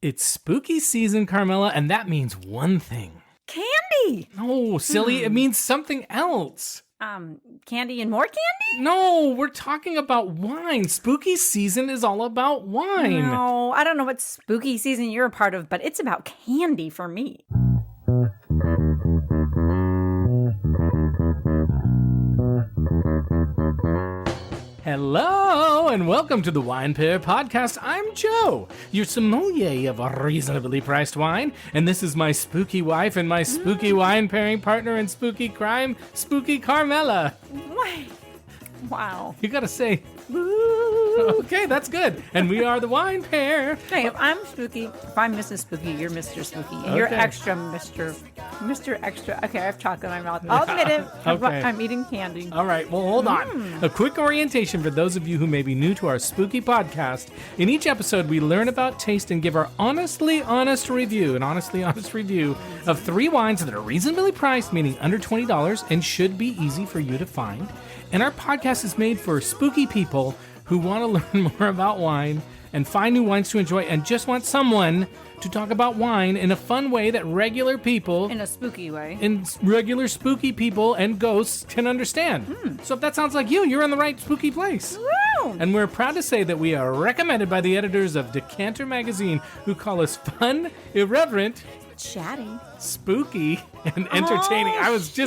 It's spooky season, Carmela, and that means one thing. Candy! No, silly, it means something else. Candy and more candy? No, we're talking about wine. Spooky season is all about wine. No, I don't know what spooky season you're a part of, but it's about candy for me. Hello, and welcome to the Wine Pair Podcast. I'm Joe, your sommelier of reasonably priced wine, and this is my spooky wife and my spooky wine pairing partner in spooky crime, Spooky Carmela. Wait. Wow. You gotta say, okay, that's good. And we are the Wine Pair. Hey, if I'm spooky, if I'm Mrs. Spooky, you're Mr. Spooky. And you're extra Mr. Extra. Okay, I have chocolate in my mouth. I'll admit it. Okay. I'm eating candy. All right, well, hold on. A quick orientation for those of you who may be new to our spooky podcast. In each episode, we learn about taste and give our honestly honest review of 3 wines that are reasonably priced, meaning under $20, and should be easy for you to find. And our podcast is made for spooky people who want to learn more about wine and find new wines to enjoy and just want someone to talk about wine in a fun way that regular people... In a spooky way. And regular spooky people and ghosts can understand. So if that sounds like you, you're in the right spooky place. Woo! And we're proud to say that we are recommended by the editors of Decanter Magazine, who call us fun, irreverent, chatty, spooky, and entertaining. I was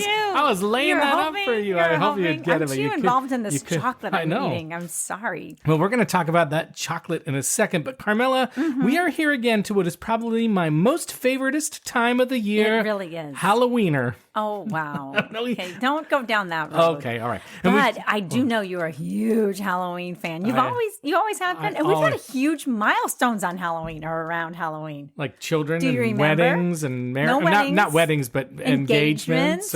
laying that up for you. I hope you'd get it. I'm too involved in this chocolate I'm eating. I'm sorry. Well, we're going to talk about that chocolate in a second. But Carmela, we are here again to what is probably my most favoritist time of the year. It really is. Halloweener. Oh, wow. Okay, don't go down that road. Okay, all right. But I do know you're a huge Halloween fan. You always have been. And we've had huge milestones on Halloween or around Halloween. Like children do you and remember? Weddings and No weddings, not weddings, but engagements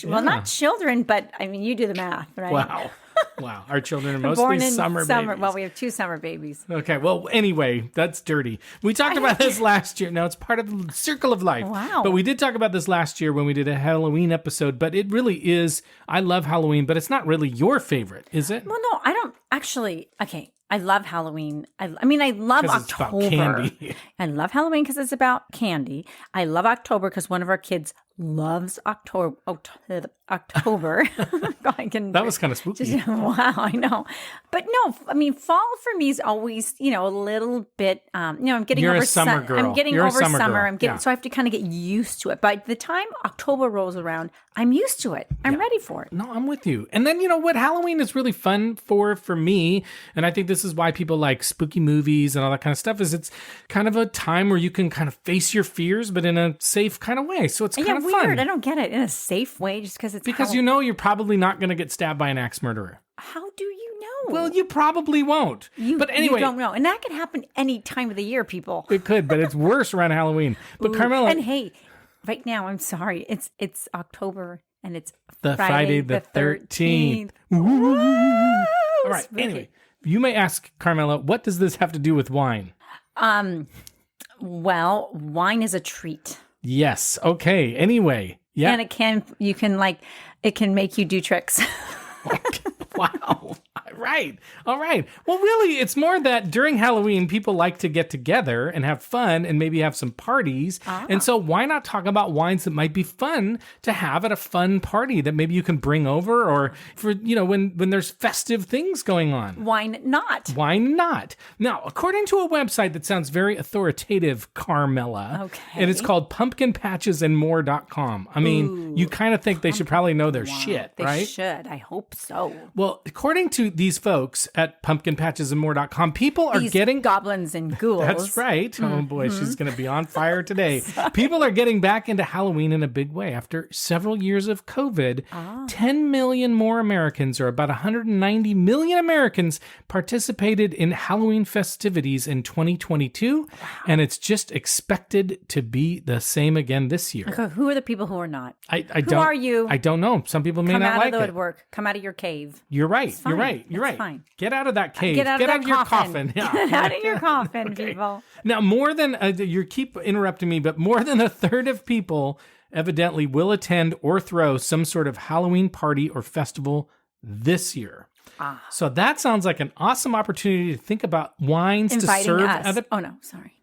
well, not children, but I mean, you do the math, right? Wow. Wow. Our children are mostly summer babies. Well, we have 2 summer babies. Okay. Well, anyway, that's dirty. We talked about this last year. Now, it's part of the circle of life. Wow. But we did talk about this last year when we did a Halloween episode. But it really is, I love Halloween, but it's not really your favorite, is it? Well, no, I don't actually. Okay. I love Halloween. I love October. It's about candy. I love Halloween because it's about candy. I love October because one of our kids loves October. That was kind of spooky. Wow, I know. But no, I mean, fall for me is always, a little bit, I'm getting You're over a summer girl. I'm getting You're over a summer girl. So I have to kind of get used to it. By the time October rolls around, I'm used to it. I'm ready for it. No, I'm with you. And then, what Halloween is really fun for me, and I think this is why people like spooky movies and all that kind of stuff, is it's kind of a time where you can kind of face your fears, but in a safe kind of way. So it's kind of weird. fun. I don't get it in a safe way just because it's because you're probably not going to get stabbed by an axe murderer. How do you know? Well, you probably won't. But anyway, you don't know. And that can happen any time of the year, people. It could, but it's worse around Halloween. But Carmela. And hey, right now, I'm sorry. It's October and it's Friday the 13th. All right. Spooky. Anyway, you may ask, Carmela, what does this have to do with wine? Well, wine is a treat. Yes. Okay. Anyway. Yeah. And it can make you do tricks. Okay. Wow. Right. All right. Well, really, it's more that during Halloween, people like to get together and have fun and maybe have some parties. And so why not talk about wines that might be fun to have at a fun party that maybe you can bring over, or for, when there's festive things going on? Why not? Why not? Now, according to a website that sounds very authoritative, Carmela, and it's called pumpkinpatchesandmore.com. I mean, you kind of think they should probably know their shit, right? They should. I hope so. Well, according to these folks at pumpkinpatchesandmore.com, people are getting goblins and ghouls. That's right. Oh boy, she's going to be on fire today. People are getting back into Halloween in a big way after several years of COVID. 10 million more Americans, or about 190 million Americans, participated in Halloween festivities in 2022, and it's just expected to be the same again this year. Okay, who are the people who are not? Who are you? I don't know. Some people may not like it. Come out of the woodwork. Come out of your cave. You're right. You're right. You're right. Fine. Get out of that cave. Get out of your coffin. Yeah. Get out of your coffin, people. Now, more than you keep interrupting me, but more than a third of people evidently will attend or throw some sort of Halloween party or festival this year. So that sounds like an awesome opportunity to think about wines Inviting to serve us. at a... Oh, no. Sorry.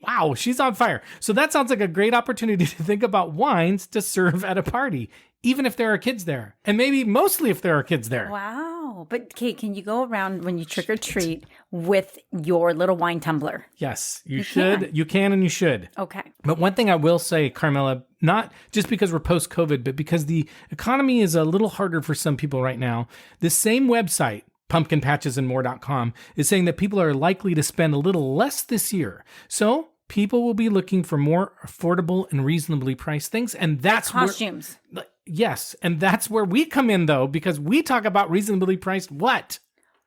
Wow, she's on fire. So that sounds like a great opportunity to think about wines to serve at a party, even if there are kids there. And maybe mostly if there are kids there. Wow. But, Kate, can you go around when you trick or treat with your little wine tumbler? Yes, you should. You can and you should. Okay. But one thing I will say, Carmela, not just because we're post-COVID, but because the economy is a little harder for some people right now, this same website, pumpkinpatchesandmore.com, is saying that people are likely to spend a little less this year. So people will be looking for more affordable and reasonably priced things. And that's costumes. Yes. And that's where we come in, though, because we talk about reasonably priced what?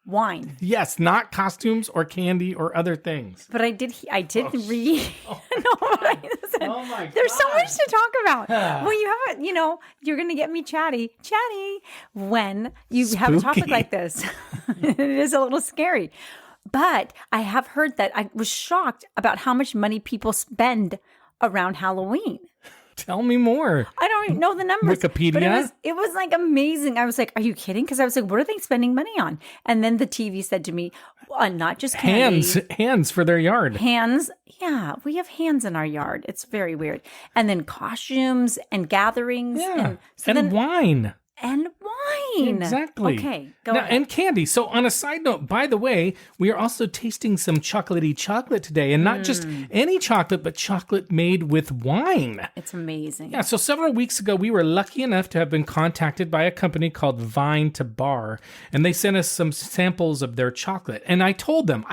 Wine. Yes, not costumes or candy or other things. But I did read. Oh my God. There's so much to talk about. When you have you're going to get me chatty when you have a topic like this. It is a little scary. But I have heard that I was shocked about how much money people spend around Halloween. Tell me more. I don't even know the numbers. Wikipedia? But it was like amazing. I was like, are you kidding? Because I was like, what are they spending money on? And then the TV said to me, not just candy. Hands for their yard. Hands. Yeah, we have hands in our yard. It's very weird. And then costumes and gatherings. Yeah. And wine. And wine. Exactly. Okay, go ahead. And candy. So on a side note, by the way, we are also tasting some chocolatey chocolate today. And not just any chocolate, but chocolate made with wine. It's amazing. Yeah, so several weeks ago, we were lucky enough to have been contacted by a company called Vine to Bar. And they sent us some samples of their chocolate. And I told them,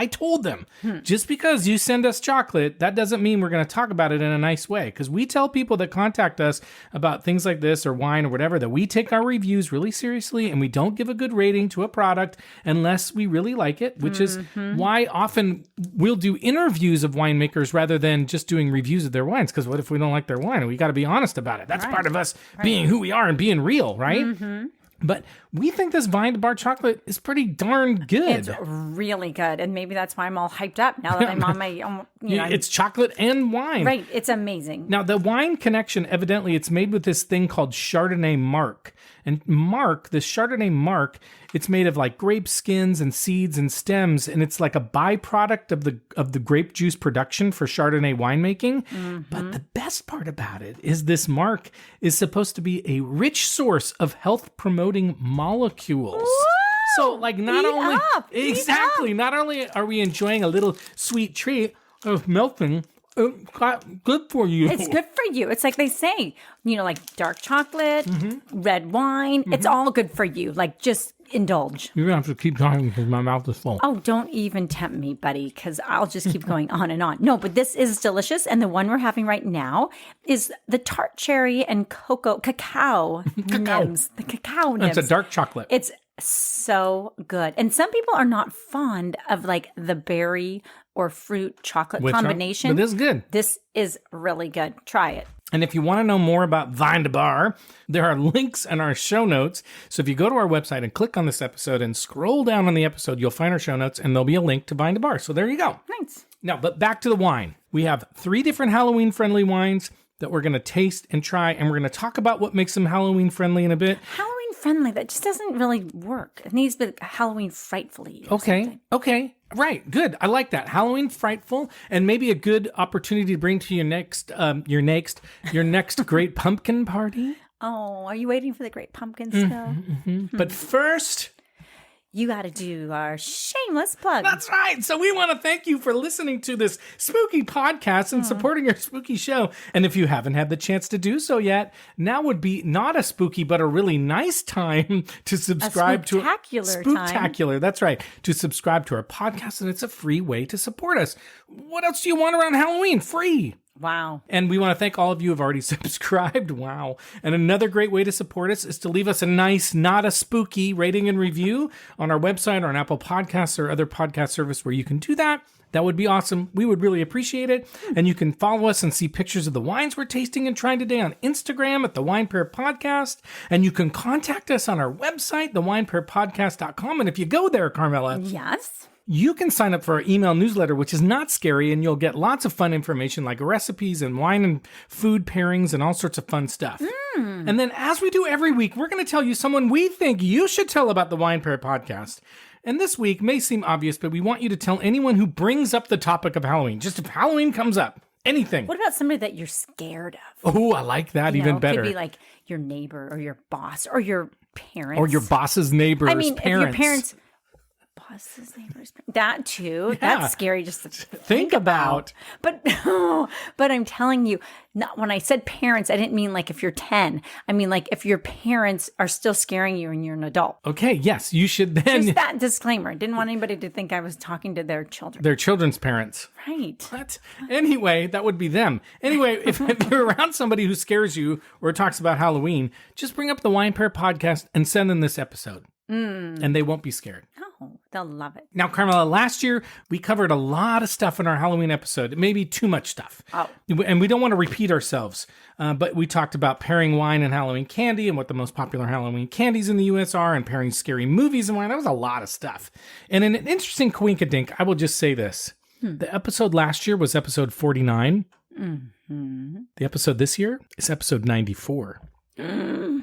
just because you send us chocolate, that doesn't mean we're going to talk about it in a nice way. Because we tell people that contact us about things like this or wine or whatever, that we take our reviews really seriously and we don't give a good rating to a product unless we really like it, which is why often we'll do interviews of winemakers rather than just doing reviews of their wines. Because what if we don't like their wine? We got to be honest about it. That's part of us being who we are and being real, right? But we think this Vine to Bar chocolate is pretty darn good. It's really good. And maybe that's why I'm all hyped up now that I'm on my, It's chocolate and wine. Right. It's amazing. Now, the wine connection, evidently, it's made with this thing called Chardonnay Marc. And the Chardonnay Marc, it's made of like grape skins and seeds and stems. And it's like a byproduct of the grape juice production for Chardonnay winemaking. But the best part about it is this Marc is supposed to be a rich source of health-promoting molecules. So, like, not only are we enjoying a little sweet treat of melting, good for you. It's good for you. It's like they say, like dark chocolate, red wine. It's all good for you. Like, just indulge. You're going to have to keep talking because my mouth is full. Oh, don't even tempt me, buddy, because I'll just keep going on and on. No, but this is delicious. And the one we're having right now is the tart cherry and cacao nibs. The cacao nibs. It's a dark chocolate. It's so good. And some people are not fond of like the berry or fruit chocolate combination. But this is good. This is really good. Try it. And if you want to know more about Vine to Bar, there are links in our show notes. So if you go to our website and click on this episode and scroll down on the episode, you'll find our show notes and there'll be a link to Vine to Bar. So there you go. Nice. Now, but back to the wine. We have 3 different Halloween-friendly wines that we're going to taste and try, and we're going to talk about what makes them Halloween-friendly in a bit. Halloween-friendly, that just doesn't really work. It needs to be Halloween-frightfully. Okay. Right. Good. I like that. Halloween frightful, and maybe a good opportunity to bring to your next great pumpkin party. Oh, are you waiting for the great pumpkin still? But first, you got to do our shameless plug. That's right. So we want to thank you for listening to this spooky podcast and supporting our spooky show. And if you haven't had the chance to do so yet, now would be not a spooky, but a really nice time to subscribe to Spooktacular. That's right. To subscribe to our podcast. And it's a free way to support us. What else do you want around Halloween? Free. Wow. And we want to thank all of you who have already subscribed. Wow. And another great way to support us is to leave us a nice, not a spooky rating and review on our website or on Apple Podcasts or other podcast service where you can do that. That would be awesome. We would really appreciate it. And you can follow us and see pictures of the wines we're tasting and trying today on Instagram at the Wine Pair Podcast. And you can contact us on our website, thewinepairpodcast.com. And if you go there, Carmela. Yes. You can sign up for our email newsletter, which is not scary, and you'll get lots of fun information like recipes and wine and food pairings and all sorts of fun stuff. And then, as we do every week, we're going to tell you someone we think you should tell about the Wine Pair podcast. And this week may seem obvious, but we want you to tell anyone who brings up the topic of Halloween. Just if Halloween comes up, anything. What about somebody that you're scared of? Oh, I like that even better. It could be like your neighbor or your boss or your parents. Or your boss's neighbor's parents. If your parents... Boss's neighbors. That too. Yeah. That's scary just to think about. But I'm telling you, not when I said parents, I didn't mean like if you're 10. I mean like if your parents are still scaring you and you're an adult. Okay, yes, you should then. Just that disclaimer. Didn't want anybody to think I was talking to their children. Their children's parents. Right. What? Anyway, that would be them. Anyway, if you're around somebody who scares you or talks about Halloween, just bring up the Wine Pair podcast and send them this episode. And they won't be scared. Oh, they'll love it. Now, Carmela, last year we covered a lot of stuff in our Halloween episode. Maybe too much stuff. Oh. And we don't want to repeat ourselves. But we talked about pairing wine and Halloween candy and what the most popular Halloween candies in the U.S. are and pairing scary movies and wine. That was a lot of stuff. And in an interesting coinkydink, I will just say this. The episode last year was episode 49. Mm-hmm. The episode this year is episode 94.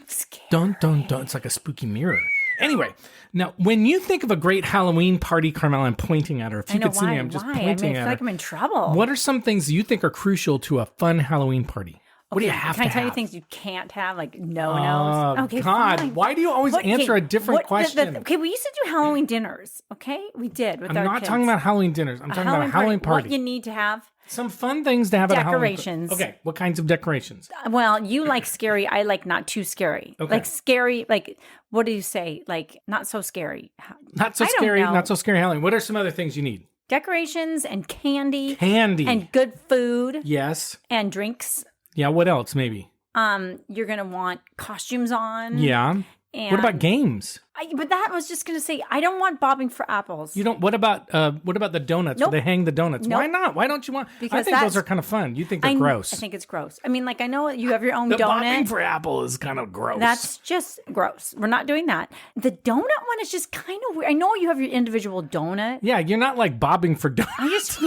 Scary. Dun, dun, dun. It's like a spooky mirror. Anyway, now, when you think of a great Halloween party, Carmela, I'm pointing at her. If you could see me, I'm just pointing at her. I feel like I'm in trouble. What are some things you think are crucial to a fun Halloween party? What do you have to have? Can I tell you things you can't have, like no-nos? Okay, God, fine. Why do you always answer a different question? Okay, we used to do Halloween dinners, okay? We did with our kids. I'm not talking about Halloween dinners. I'm talking about a Halloween party. What you need to have. Some fun things to have at a Halloween party. Decorations. Okay, what kinds of decorations? Well, you like scary. I like not too scary. Okay. Like scary, like, what do you say? Like, not so scary. Not so scary, not so scary Halloween. What are some other things you need? Decorations and candy. Candy. And good food. Yes. And drinks. Yeah, what else maybe? You're going to want costumes on. Yeah. And what about games? But that was just going to say, I don't want bobbing for apples. You don't. What about the donuts? Nope. Where they hang the donuts? Nope. Why not? Why don't you want? Because I think those are kind of fun. You think they're gross? I think it's gross. I mean, like, I know you have your own the donut. Bobbing for apple is kind of gross. That's just gross. We're not doing that. The donut one is just kind of weird. I know you have your individual donut. Yeah, you're not like bobbing for donuts. I just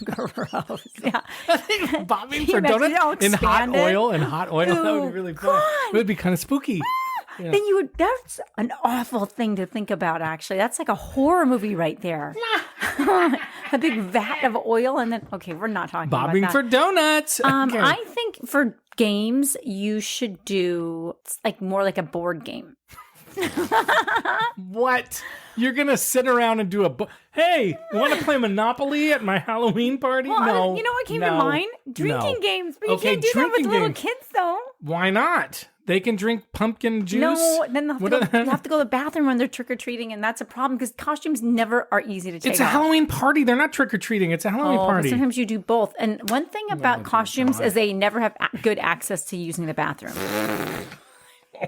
gross. Yeah, I think bobbing for donuts in hot oil that would be really fun. It would be kind of spooky. Yeah. Then that's an awful thing to think about, actually. That's like a horror movie right there. A big vat of oil and then, okay, we're not talking bobbing about that. for donuts. Okay. I think for games, you should do more like a board game. What? You're going to sit around and do hey, want to play Monopoly at my Halloween party? Well, no. You know what came to mind? Drinking games. But you can't do that with little kids, though. Why not? They can drink pumpkin juice. No, then you have to go to the bathroom when they're trick-or-treating, and that's a problem because costumes never are easy to take It's a Halloween party. They're not trick-or-treating. It's a Halloween party. But sometimes you do both. And one thing about costumes is they never have good access to using the bathroom.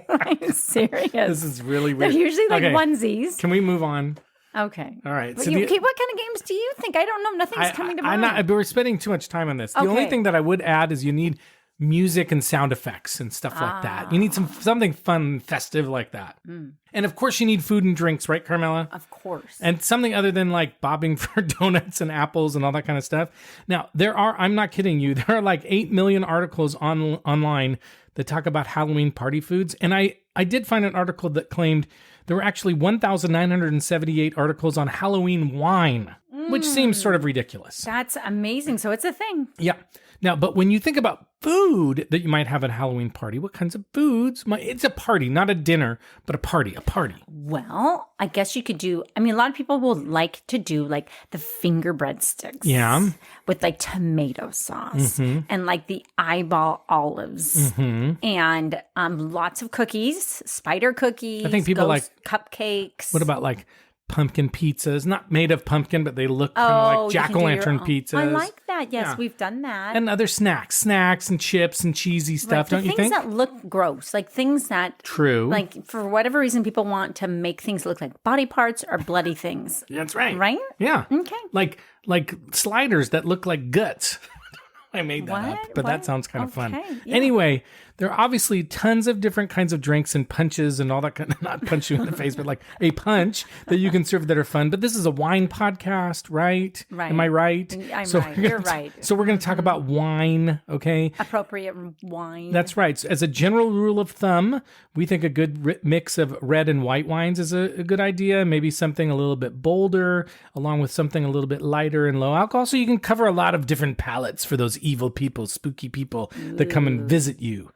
I'm serious. This is really weird. They're usually onesies. Can we move on? Okay. All right. So what kind of games do you think? I don't know. Nothing's coming to mind. We're spending too much time on this. The only thing that I would add is you need music and sound effects and stuff like that. You need something fun, festive like that. And of course, you need food and drinks, right, Carmela? Of course. And something other than like bobbing for donuts and apples and all that kind of stuff. Now, I'm not kidding you, there are like 8 million articles online that talk about Halloween party foods. And I did find an article that claimed there were actually 1,978 articles on Halloween wine, which seems sort of ridiculous. That's amazing. So it's a thing. Yeah. Now, but when you think about food that you might have at a Halloween party, what kinds of foods? It's a party, not a dinner, but a party. Well, I guess you could do, a lot of people will like to do like the finger breadsticks. Yeah. With like tomato sauce and like the eyeball olives and lots of cookies, spider cookies. I think people like cupcakes. What about like pumpkin pizzas, not made of pumpkin, but they look kind of like jack-o'-lantern pizzas. I like that. Yes, we've done that. And other snacks and chips and cheesy stuff, don't you think? Things that look gross, like things that... True. Like, for whatever reason, people want to make things look like body parts or bloody things. That's right. Right? Yeah. Okay. Like sliders that look like guts. I made that up, but that sounds kind of fun. Yeah. Anyway, There are obviously tons of different kinds of drinks and punches and all that kind of, not punch you in the face, but like a punch that you can serve that are fun. But this is a wine podcast, right? Right. Am I right? I'm right. You're right. So we're going to talk about wine, okay? Appropriate wine. That's right. So as a general rule of thumb, we think a good mix of red and white wines is a good idea. Maybe something a little bit bolder, along with something a little bit lighter and low alcohol. So you can cover a lot of different palates for those evil people, spooky people that come and visit you.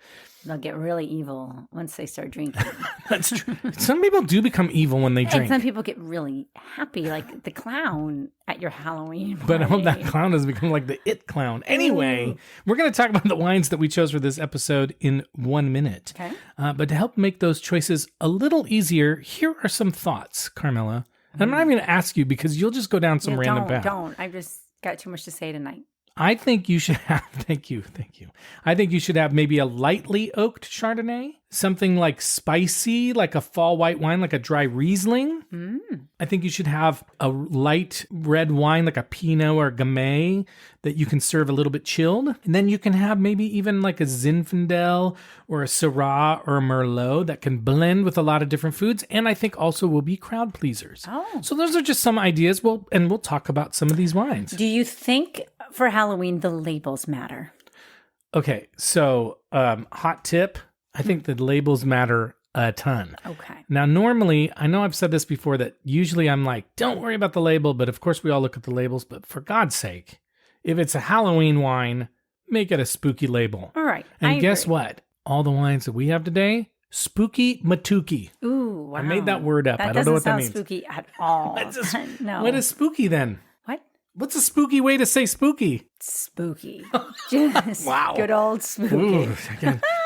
They'll get really evil once they start drinking. That's true. Some people do become evil when they drink. And some people get really happy, like the clown at your Halloween party. But I hope that clown has become like the it clown. Anyway, we're going to talk about the wines that we chose for this episode in 1 minute. Okay. But to help make those choices a little easier, here are some thoughts, Carmela. And I'm not even going to ask you because you'll just go down some random path. Don't. I've just got too much to say tonight. I think you should have, thank you. I think you should have maybe a lightly oaked Chardonnay, something like spicy, like a fall white wine, like a dry Riesling. I think you should have a light red wine, like a Pinot or Gamay that you can serve a little bit chilled. And then you can have maybe even like a Zinfandel or a Syrah or a Merlot that can blend with a lot of different foods. And I think also will be crowd pleasers. Oh. So those are just some ideas. And we'll talk about some of these wines. Do you think for Halloween the labels matter? Okay, so hot tip, I think the labels matter a ton. Okay. Now, normally, I know I've said this before, that usually I'm like, don't worry about the label, but of course we all look at the labels, but for God's sake, if it's a Halloween wine, make it a spooky label. All right. And guess what? All the wines that we have today, spooky matuki. Ooh, wow. I made that word up. That I don't know what that doesn't sound means. spooky at all. No. What is spooky then? What? What's a spooky way to say spooky? Spooky. Just Wow. good old spooky.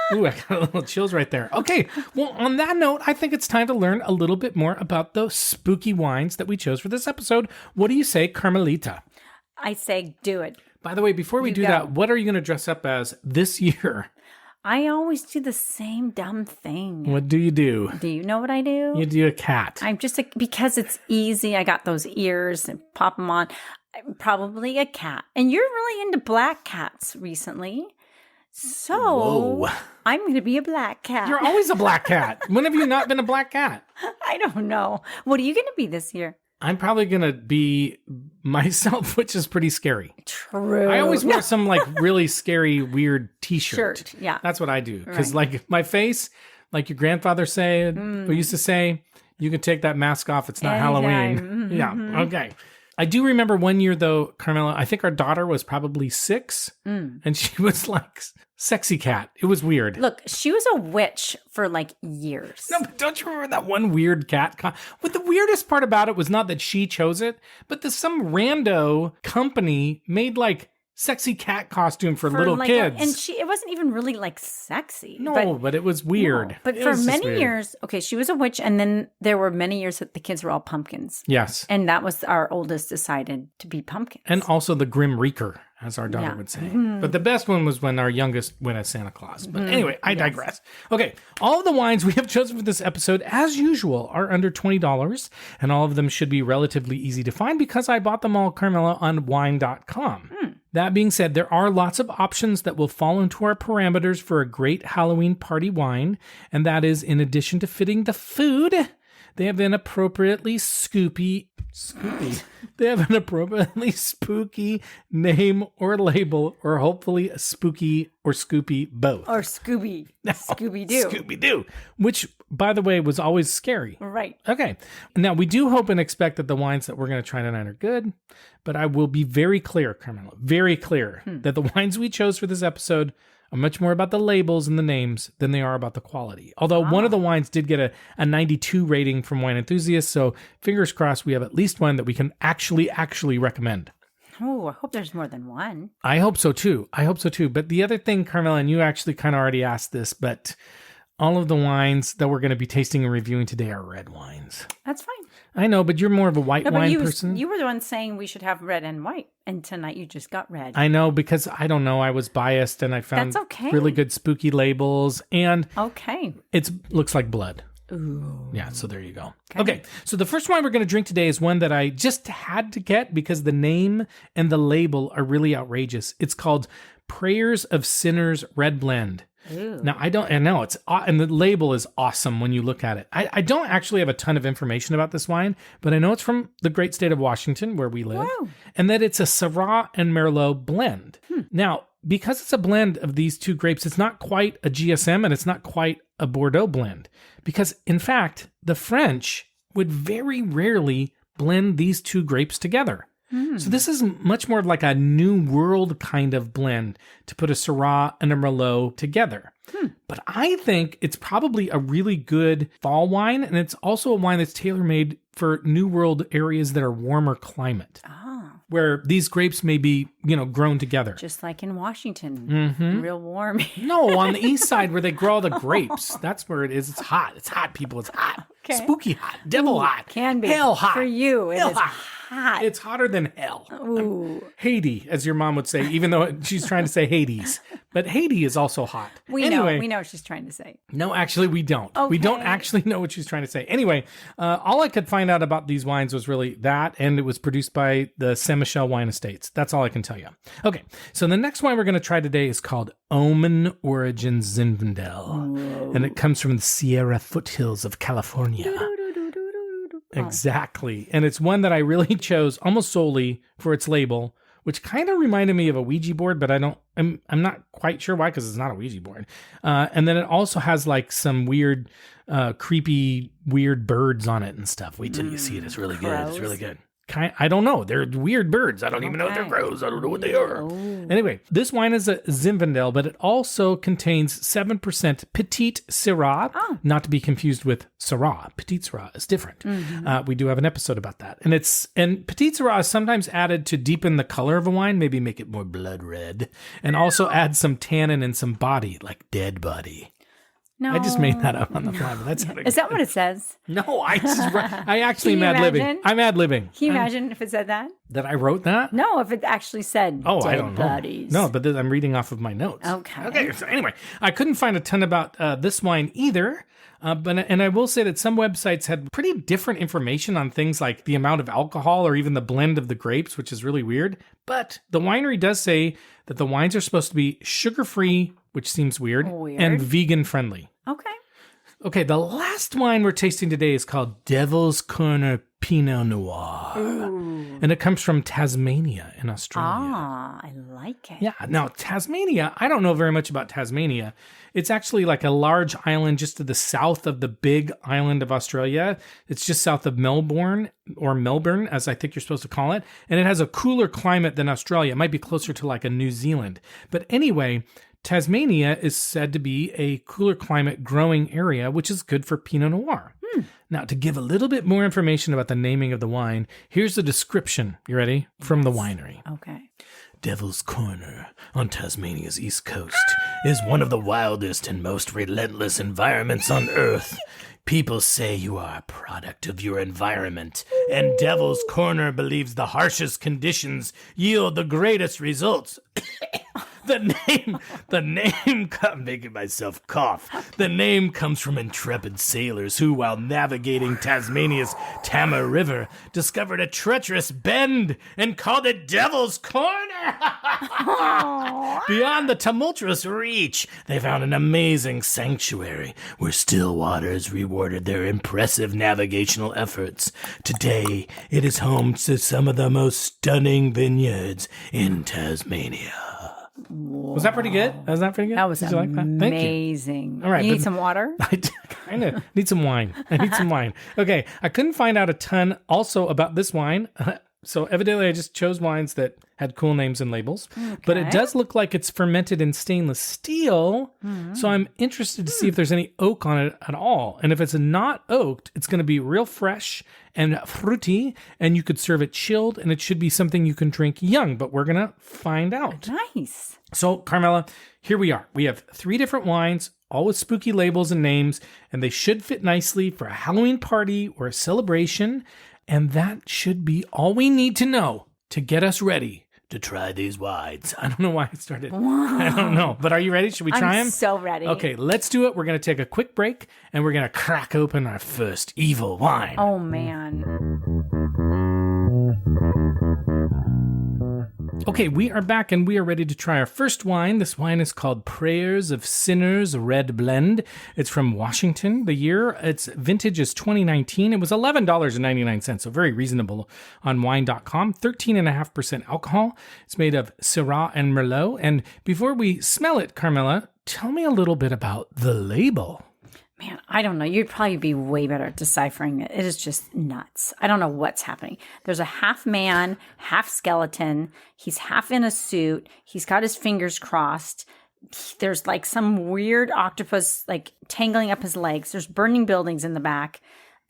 I got a little chills right there. Okay, well, on that note, I think it's time to learn a little bit more about those spooky wines that we chose for this episode. What do you say, Carmelita? I say do it. By the way, before we do that, what are you going to dress up as this year? I always do the same dumb thing. What do you do? Do you know what I do? You do a cat. I'm just because it's easy. I got those ears and pop them on. I'm probably a cat. And you're really into black cats recently. So Whoa. I'm going to be a black cat. You're always a black cat. When have you not been a black cat? I don't know. What are you going to be this year? I'm probably going to be myself, which is pretty scary. True. I always wear some like really scary, weird t-shirt. Shirt, yeah. That's what I do. Because like my face, like your grandfather said, or used to say, you can take that mask off. It's not Halloween. Mm-hmm. Yeah. Okay. I do remember one year though, Carmela, I think our daughter was probably 6 and she was like sexy cat. It was weird. Look, she was a witch for like years. No, but don't you remember that one weird cat? What the weirdest part about it was not that she chose it, but that some rando company made like sexy cat costume for little like kids. And it wasn't even really like sexy. No, but it was weird. No. But It for was just many weird. years, okay, she was a witch. And then there were many years that the kids were all pumpkins. Yes. And that was our oldest decided to be pumpkins. And also the Grim Reaper, as our daughter would say. But the best one was when our youngest went as Santa Claus. But anyway, I digress. Okay, all of the wines we have chosen for this episode, as usual, are under $20. And all of them should be relatively easy to find because I bought them all, Carmela, on wine.com. That being said, there are lots of options that will fall into our parameters for a great Halloween party wine. And that is, in addition to fitting the food, they have an appropriately spooky name or label, or hopefully a spooky or scoopy both. Or Scooby-Doo. Scooby-Doo, which, by the way, was always scary. Right. Okay. Now, we do hope and expect that the wines that we're going to try tonight are good, but I will be very clear, Carmela, very clear that the wines we chose for this episode are much more about the labels and the names than they are about the quality. Although one of the wines did get a 92 rating from Wine Enthusiasts, so fingers crossed we have at least one that we can actually recommend. Oh, I hope there's more than one. I hope so too. But the other thing, Carmela, and you actually kind of already asked this, but all of the wines that we're going to be tasting and reviewing today are red wines. That's fine. I know, but you're more of a white wine person. You were the one saying we should have red and white, and tonight you just got red. I know, because I don't know, I was biased and I found That's okay. really good spooky labels, and Okay. it looks like blood. Ooh. Yeah, so there you go. Okay, so the first wine we're going to drink today is one that I just had to get because the name and the label are really outrageous. It's called Prayers of Sinners Red Blend. Ooh. Now, I know and the label is awesome when you look at it. I don't actually have a ton of information about this wine, but I know it's from the great state of Washington, where we live, and that it's a Syrah and Merlot blend. Now, because it's a blend of these two grapes, it's not quite a GSM and it's not quite a Bordeaux blend. Because, in fact, the French would very rarely blend these two grapes together. So this is much more like a New World kind of blend to put a Syrah and a Merlot together. But I think it's probably a really good fall wine, and it's also a wine that's tailor-made for New World areas that are warmer climate, where these grapes may be, grown together. Just like in Washington, real warm. No, on the east side where they grow all the grapes. That's where it is. It's hot. It's hot, people. It's hot. Okay. Spooky hot. Devil hot. Can be. Hell hot. For you, it hell is hot. It's hotter than hell. Ooh. Haiti, as your mom would say, even though she's trying to say Hades. But Haiti is also hot. We know what she's trying to say. No, actually, we don't. Okay. We don't actually know what she's trying to say. Anyway, all I could find out about these wines was really that, and it was produced by the Saint Michel Wine Estates. That's all I can tell you. Okay, so the next wine we're going to try today is called Omen Origins Zinfandel, and it comes from the Sierra foothills of California. Exactly. And it's one that I really chose almost solely for its label, which kind of reminded me of a Ouija board, but I'm not quite sure why, because it's not a Ouija board. And then it also has like some weird, creepy, weird birds on it and stuff. Wait till you see it. It's really good. It's really good. I don't know. They're weird birds. I don't even know if they're crows. I don't know what they are. Oh. Anyway, this wine is a Zinfandel, but it also contains 7% Petite Syrah, not to be confused with Syrah. Petite Syrah is different. We do have an episode about that. And Petite Syrah is sometimes added to deepen the color of a wine, maybe make it more blood red, and also add some tannin and some body, like dead body. No. I just made that up on the fly, but that's not Is that what it says? No, I actually am ad-libbing. I'm ad-libbing. Can you imagine if it said that? That I wrote that? No, if it actually said I dead don't know. bodies. No, but I'm reading off of my notes. Okay, so anyway, I couldn't find a ton about this wine either. And I will say that some websites had pretty different information on things like the amount of alcohol or even the blend of the grapes, which is really weird. But the winery does say that the wines are supposed to be sugar-free, which seems weird, and vegan-friendly. Okay, the last wine we're tasting today is called Devil's Corner Pinot Noir. Ooh. And it comes from Tasmania in Australia. I like it. Yeah, now Tasmania, I don't know very much about Tasmania. It's actually like a large island just to the south of the big island of Australia. It's just south of Melbourne, or Melbourne, as I think you're supposed to call it. And it has a cooler climate than Australia. It might be closer to like a New Zealand. But anyway, Tasmania is said to be a cooler climate growing area, which is good for Pinot Noir. Now, to give a little bit more information about the naming of the wine, here's the description. You ready? From the winery. Okay. Devil's Corner on Tasmania's east coast is one of the wildest and most relentless environments on Earth. People say you are a product of your environment, and Devil's Corner believes the harshest conditions yield the greatest results. The name, I'm making myself cough. The name comes from intrepid sailors who, while navigating Tasmania's Tama River, discovered a treacherous bend and called it Devil's Corner. Beyond the tumultuous reach, they found an amazing sanctuary where still waters rewarded their impressive navigational efforts. Today, it is home to some of the most stunning vineyards in Tasmania. Was that pretty good? Was that pretty good? That was Did you like that? Thank you. amazing. All right, You need some water? I kind of need some wine. Okay, I couldn't find out a ton also about this wine. So evidently I just chose wines that had cool names and labels. But it does look like it's fermented in stainless steel. So I'm interested to see if there's any oak on it at all. And if it's not oaked, it's going to be real fresh and fruity. And you could serve it chilled. And it should be something you can drink young. But we're going to find out. Nice. So, Carmela, here we are. We have 3 different wines, all with spooky labels and names. And they should fit nicely for a Halloween party or a celebration. And that should be all we need to know to get us ready to try these wines. I don't know why I started. I don't know. But are you ready? Should we try them? I'm so ready. Okay, let's do it. We're going to take a quick break, and we're going to crack open our first evil wine. Oh, man. Okay, we are back and we are ready to try our first wine. This wine is called Prayers of Sinners Red Blend. It's from Washington. The year, its vintage is 2019. It was $11.99, so very reasonable on wine.com. 13.5% alcohol. It's made of Syrah and Merlot. And before we smell it, Carmela, tell me a little bit about the label. Man, I don't know. You'd probably be way better at deciphering it. It is just nuts. I don't know what's happening. There's a half man, half skeleton. He's half in a suit. He's got his fingers crossed. There's like some weird octopus like tangling up his legs. There's burning buildings in the back.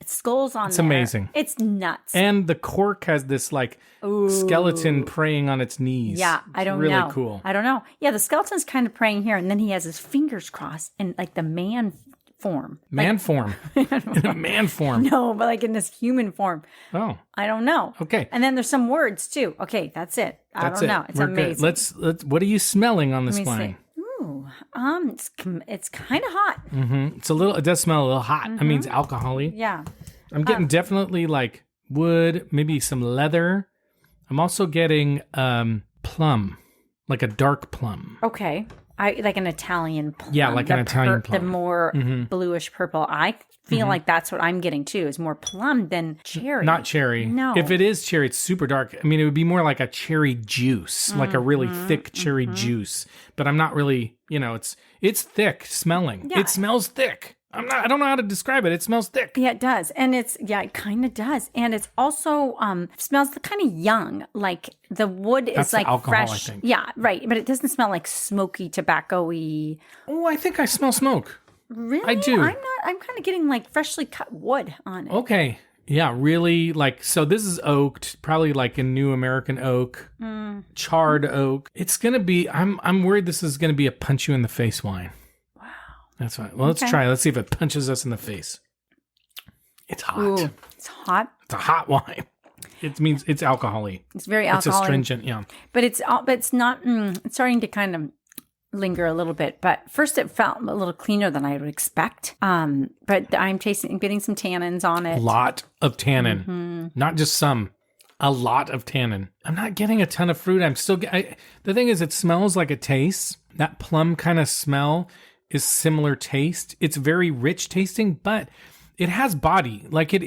Skulls on there. It's amazing. It's nuts. And the cork has this like skeleton praying on its knees. Yeah, I don't know. know. Really cool. I don't know. Yeah, the skeleton's kind of praying here, and then he has his fingers crossed in like the man form. Man form. Man form. No, but like in this human form. Oh. I don't know. Okay. And then there's some words too. Okay, that's it. I don't know. It's We're amazing. Good. Let's. What are you smelling on this Let me wine? see. Ooh, it's kind of hot. It's a little. It does smell a little hot. I mean, it's alcohol-y. Yeah. I'm getting definitely like wood, maybe some leather. I'm also getting plum, like a dark plum. Okay. I like an Italian plum. Yeah, like an Italian plum. The more bluish purple. I feel like that's what I'm getting too. Is more plum than cherry. Not cherry. No. If it is cherry, it's super dark. I mean, it would be more like a cherry juice, like a really thick cherry juice. But I'm not really, it's thick smelling. Yeah. It smells thick. I don't know how to describe it. It smells thick. Yeah, it does. And it kind of does. And it's also smells kind of young. Like the wood That's is like the alcohol, fresh. I think. Yeah, right. But it doesn't smell like smoky, tobacco-y. Oh, I think I smell smoke. Really? I do. I'm kind of getting like freshly cut wood on it. Okay. Yeah, really so this is oaked, probably like a new American oak, charred oak. It's going to be, I'm worried this is going to be a punch you in the face wine. That's right. Well, let's try it. Let's see if it punches us in the face. It's hot. Ooh, it's hot. It's a hot wine. It means it's alcohol-y. It's very It's alcoholic. astringent, yeah. But it's not, it's starting to kind of linger a little bit. But first it felt a little cleaner than I would expect. But I'm getting some tannins on it. A lot of tannin. Not just some. A lot of tannin. I'm not getting a ton of fruit. The thing is, it smells like it tastes. That plum kind of smell is similar taste. It's very rich tasting, but it has body. Like it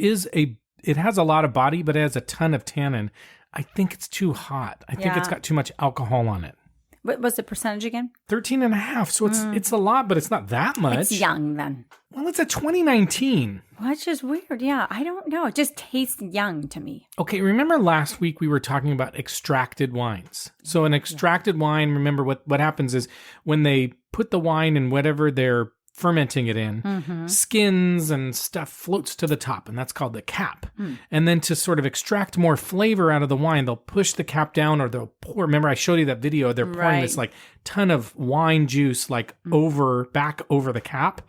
has a lot of body, but it has a ton of tannin. I think it's too hot. I think it's got too much alcohol on it. What was the percentage again? 13.5. So it's a lot, but it's not that much. It's young then. Well, it's a 2019. Well, it's just weird. Yeah, I don't know. It just tastes young to me. Okay, remember last week we were talking about extracted wines. So an extracted wine, remember what happens is when they put the wine in whatever they're fermenting it in, skins and stuff floats to the top, and that's called the cap. And then to sort of extract more flavor out of the wine, they'll push the cap down or they'll pour. Remember I showed you that video, they're pouring this like ton of wine juice like back over the cap.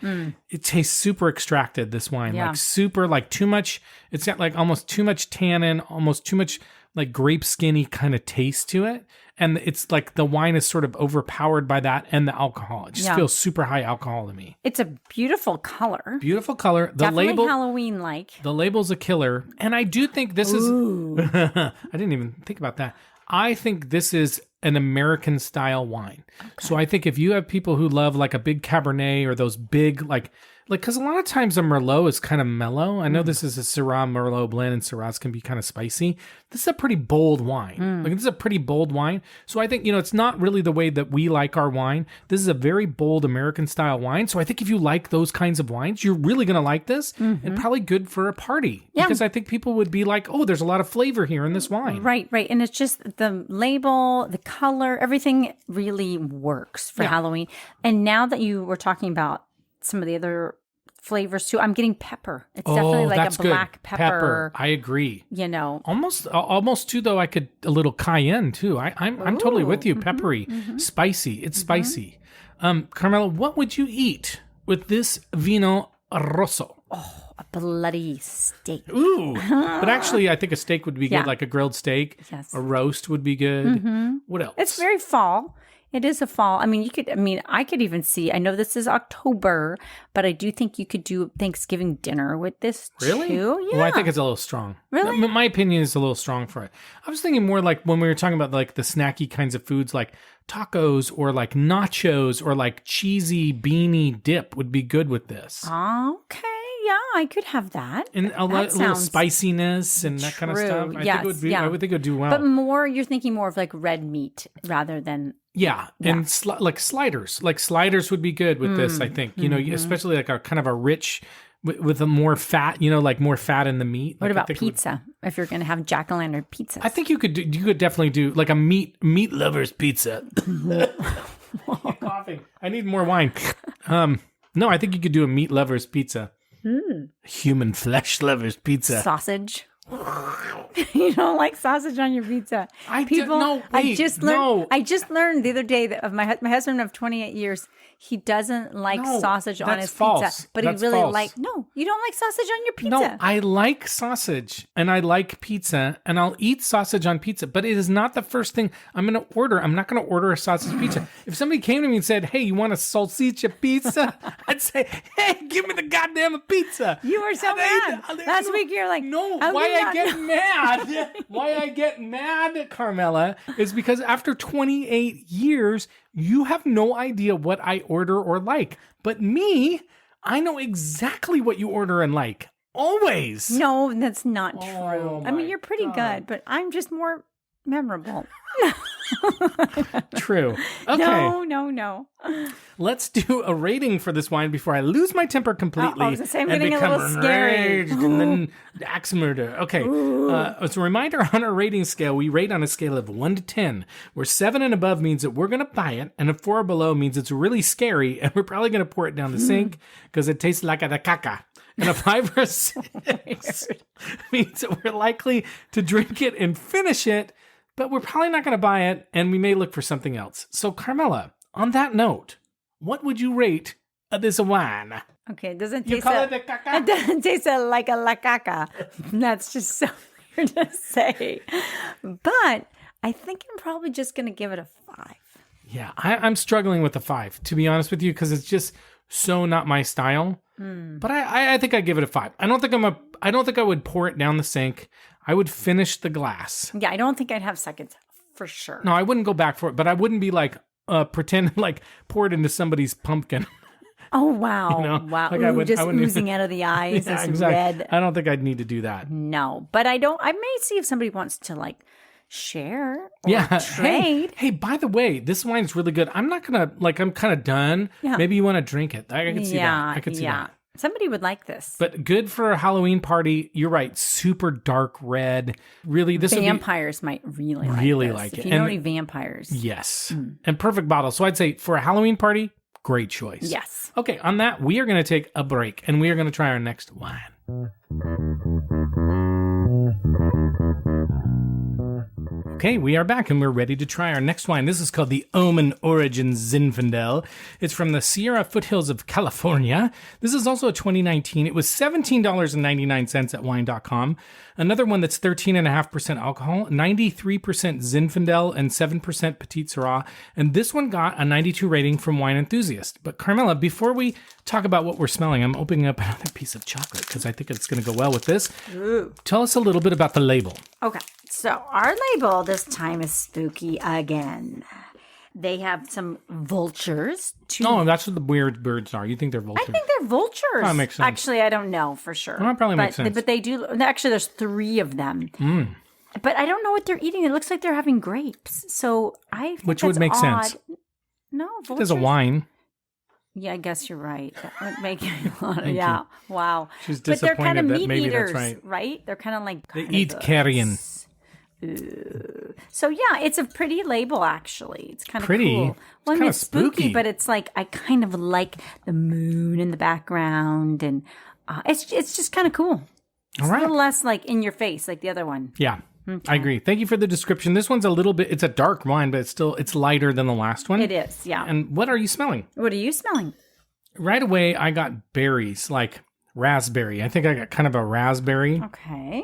It tastes super extracted, this wine, like super, like too much. It's got like almost too much tannin, almost too much like grape skinny kind of taste to it. And it's like the wine is sort of overpowered by that and the alcohol. It just feels super high alcohol to me. It's a beautiful color. Beautiful color. The Definitely label, Halloween-like. The label's a killer. And I do think this is... I didn't even think about that. I think this is an American style wine. Okay. So I think if you have people who love like a big Cabernet or those big like because a lot of times a Merlot is kind of mellow. I know this is a Syrah Merlot blend and Syrahs can be kind of spicy. This is a pretty bold wine. Like this is a pretty bold wine. So I think, it's not really the way that we like our wine. This is a very bold American style wine. So I think if you like those kinds of wines, you're really going to like this and probably good for a party. Yeah. Because I think people would be like, oh, there's a lot of flavor here in this wine. Right. And it's just the label, the color, everything really works for Halloween. And now that you were talking about some of the other flavors too, I'm getting pepper. It's definitely like a black pepper. I agree. Almost too though. I could a little cayenne too. I'm totally with you. Peppery, spicy. It's spicy. Carmela, what would you eat with this vino rosso? Oh, a bloody steak. Ooh, but actually, I think a steak would be good, like a grilled steak. Yes. A roast would be good. What else? It's very fall. It is a fall. I mean, I could even see, I know this is October, but I do think you could do Thanksgiving dinner with this Really? too. Yeah. Well, I think it's a little strong. Really? My opinion is a little strong for it. I was thinking more like when we were talking about like the snacky kinds of foods like tacos or like nachos or like cheesy beanie dip would be good with this. Okay. Yeah, I could have that. And a little spiciness and that kind of stuff. Yes, I would think it would do well. But you're thinking more of like red meat rather than... Yeah, and like sliders. Like sliders would be good with this, I think. You know, especially like a kind of a rich, with a more fat, like more fat in the meat. What like, about pizza? If you're going to have jack-o'-lantern pizza. I think you could definitely do like a meat lover's pizza. Coughing. I need more wine. No, I think you could do a meat lover's pizza. Human flesh lover's pizza. Sausage. You don't like sausage on your pizza. I just learned the other day that of my husband of 28 years, he doesn't like sausage on his pizza, but he really likes. No, you don't like sausage on your pizza. No, I like sausage and I like pizza and I'll eat sausage on pizza, but it is not the first thing I'm going to order. I'm not going to order a sausage pizza. If somebody came to me and said, "Hey, you want a salsicha pizza?" I'd say, "Hey, give me the goddamn pizza." You were so mad last week. You're like, "No, why I get mad? Why I get mad, Carmela, is because after 28 years, you have no idea what I order or like. But me, I know exactly what you order and like. Always." No, that's not true. Oh, I mean, you're pretty good, but I'm just more memorable. True. Okay. No. Let's do a rating for this wine before I lose my temper completely. I was saying, I'm getting a little scary. And then axe murder. Okay. As a reminder, on our rating scale, we rate on a scale of 1 to 10, where 7 and above means that we're going to buy it, and a 4 below means it's really scary, and we're probably going to pour it down the sink because it tastes like a caca. And a 5 or 6 means that we're likely to drink it and finish it, but we're probably not going to buy it, and we may look for something else. So, Carmela, on that note, what would you rate this wine? Okay, it doesn't You taste call it a caca? It doesn't taste like a la caca. That's just so weird to say. But I think I'm probably just going to give it a 5. Yeah, I'm struggling with the 5, to be honest with you, because it's just so not my style. But I think I'd give it a 5. I don't think I would pour it down the sink. I would finish the glass. Yeah, I don't think I'd have seconds for sure. No, I wouldn't go back for it, but I wouldn't be like pretend like pour it into somebody's pumpkin. Oh wow! You know? Wow! Like Ooh, just oozing out of the eyes. Yeah, this exactly. red. I don't think I'd need to do that. No, but I may see if somebody wants to like share or trade. Hey, by the way, this wine's really good. I'm not gonna I'm kind of done. Yeah. Maybe you want to drink it. I can see that. I could see that. Somebody would like this. But good for a Halloween party. You're right. Super dark red. Really, this vampires might really like this. If you know any vampires. Yes. And perfect bottle. So I'd say for a Halloween party, great choice. Yes. Okay, on that, we are going to take a break and we are going to try our next wine. Okay, we are back and we're ready to try our next wine. This is called the Omen Origins Zinfandel. It's from the Sierra foothills of California. This is also a 2019. It was $17.99 at wine.com. Another one that's 13.5% alcohol, 93% Zinfandel, and 7% Petit Syrah. And this one got a 92 rating from Wine Enthusiast. But Carmela, before we talk about what we're smelling, I'm opening up another piece of chocolate because I think it's going to go well with this. Ooh. Tell us a little bit about the label. Okay, so our label this time is spooky again. They have some vultures. Oh, that's what the weird birds are. You think they're vultures? I think they're vultures. That makes sense. Actually, I don't know for sure. Well, that probably makes sense. But they do. Actually, there's 3 of them. But I don't know what they're eating. It looks like they're having grapes. So I think which would make sense. No, vultures. There's a wine. Yeah, I guess you're right. That would make a lot of, wow. She's but they're kind of disappointed that meat maybe eaters, that's right? They're kind of like They eat carrion. So yeah, it's a pretty label actually. It's kind of pretty cool. Well, kind of it's spooky, but it's like I kind of like the moon in the background, and it's just kind of cool. It's a little less like in your face like the other one. Yeah. Okay. I agree. Thank you for the description. This one's a little bit, it's a dark wine, but it's lighter than the last one. It is, yeah. And what are you smelling? What are you smelling? Right away, I got berries, like raspberry. I think I got kind of a raspberry. Okay.